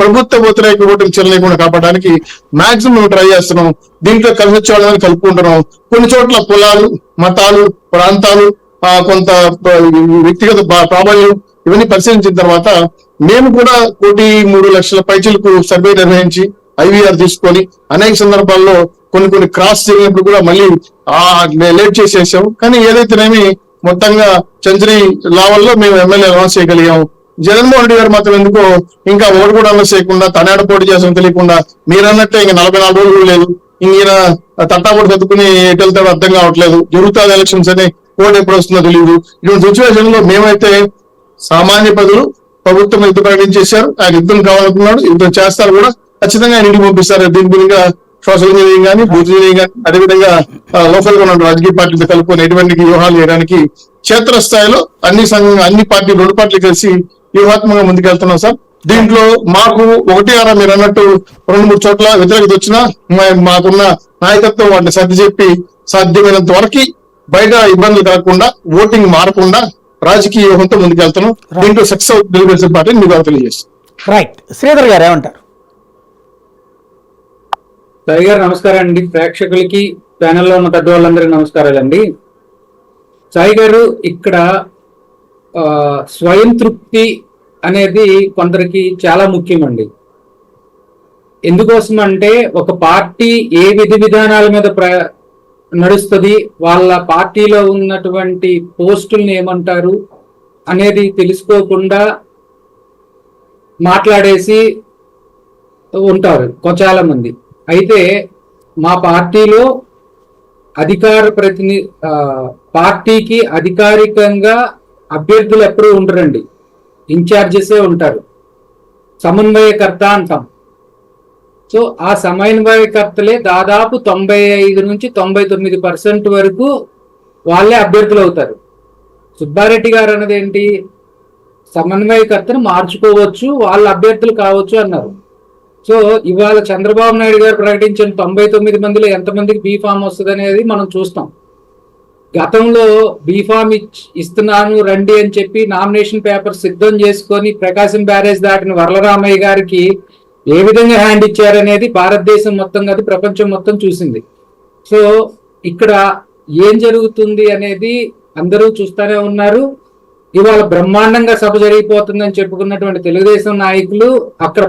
ప్రభుత్వ వ్యతిరేక ఓటుకు చెల్లలేకుండా కాపాడడానికి మాక్సిమం మేము ట్రై చేస్తున్నాం. దీంట్లో కలిసి వచ్చే వాళ్ళని కలుపుకుంటున్నాం. కొన్ని చోట్ల కులాలు, మతాలు, ప్రాంతాలు, కొంత వ్యక్తిగత ప్రాబల్యం ఇవన్నీ పరిశీలించిన తర్వాత మేము కూడా 1,03,00,000 పైచలకు సర్వే నిర్వహించి ఐవీఆర్ తీసుకొని అనేక సందర్భాల్లో కొన్ని క్రాస్ జరిగినప్పుడు కూడా మళ్ళీ లేట్ చేసేసాం. కానీ ఏదైతేనేమి మొత్తంగా సెంచరీ లావల్లో మేము ఎమ్మెల్యే అనౌన్స్ చేయగలిగాము. జగన్మోహన్ రెడ్డి గారు మాత్రం ఎందుకో ఇంకా ఓటు కూడా అనౌన్స్ చేయకుండా తనేడ పోటీ చేస్తాం తెలియకుండా మీరన్నట్టే ఇంకా 44 రోజులు కూడా లేదు. ఈయన తట్టాపడి చదువుకుని ఎటు వెళ్తాడో అర్థం కావట్లేదు. జరుగుతుంది ఎలక్షన్స్ అని ఓటు ఎప్పుడు వస్తుందో తెలియదు. ఇటువంటి సిచ్యువేషన్ లో మేమైతే సామాన్య ప్రజలు ప్రభుత్వం యుద్ధం ప్రకటించేశారు. ఆయన యుద్ధం కావాలనుకున్నాడు, యుద్ధం చేస్తారు కూడా, ఖచ్చితంగా ఆయన ఇంటికి పంపిస్తారు. దీని గురించి సోషల్ ఇంజనీరింగ్ కానీ, బూత్ ఇంజనీరింగ్ కానీ, అదేవిధంగా లోకల్ గా ఉన్న రాజకీయ పార్టీలతో కలుపుకొని ఎటువంటి వ్యూహాలు చేయడానికి క్షేత్రస్థాయిలో అన్ని పార్టీలు 2 పార్టీలు కలిసి వ్యూహాత్మకంగా ముందుకెళ్తున్నాం సార్. దీంట్లో మాకు 1 మీరు అన్నట్టు 2-3 చోట్ల వ్యతిరేకత వచ్చినా మాకున్న నాయకత్వం వాటిని సర్ది చెప్పి సాధ్యమైనంత వరకు బయట ఇబ్బందులు కలగకుండా, ఓటింగ్ మారకుండా రాజకీయ వ్యూహంతో ముందుకెళ్తున్నాం. దీంట్లో సక్సెస్ అవుతుంది పార్టీ మీకు తెలియజేస్తాం. రైట్, శ్రీధర్ గారు ఏమంటారు? సాయి గారు నమస్కారం అండి. ప్రేక్షకులకి, ప్యానెల్లో ఉన్న పెద్దవాళ్ళందరికీ నమస్కారాలండి. సాయి గారు, ఇక్కడ స్వయం తృప్తి అనేది కొందరికి చాలా ముఖ్యమండి. ఎందుకోసం అంటే ఒక పార్టీ ఏ విధి విధానాల మీద నడుస్తుంది, వాళ్ళ పార్టీలో ఉన్నటువంటి పోస్టుల్ని ఏమంటారు అనేది తెలుసుకోకుండా మాట్లాడేసి ఉంటారు చాలా మంది. అయితే మా పార్టీలో పార్టీకి అధికారికంగా అభ్యర్థులు ఎప్పుడూ ఉండరండి, ఇన్ఛార్జెసే ఉంటారు. సమన్వయకర్త అంటాం. సో ఆ సమన్వయకర్తలే దాదాపు 95 నుంచి 99% వరకు వాళ్ళే అభ్యర్థులు అవుతారు. సుబ్బారెడ్డి గారు అన్నది ఏంటి, సమన్వయకర్తను మార్చుకోవచ్చు, వాళ్ళ అభ్యర్థులు కావచ్చు అన్నారు. సో ఇవాళ చంద్రబాబు నాయుడు గారు ప్రకటించిన 99 మందిలో ఎంతమందికి బీఫామ్ వస్తుంది అనేది మనం చూస్తాం. గతంలో బీఫామ్ ఇస్తున్నాను రండి అని చెప్పి నామినేషన్ పేపర్ సిద్ధం చేసుకొని ప్రకాశం బ్యారేజ్ దాటిన వరలరామయ్య గారికి ఏ విధంగా హ్యాండ్ ఇచ్చారనేది భారతదేశం మొత్తం కాదు, ప్రపంచం మొత్తం చూసింది. సో ఇక్కడ ఏం జరుగుతుంది అనేది అందరూ చూస్తూనే ఉన్నారు. ఇవాళ బ్రహ్మాండంగా సభ జరిగిపోతుందని చెప్పుకున్నటువంటి తెలుగుదేశం నాయకులు అక్కడ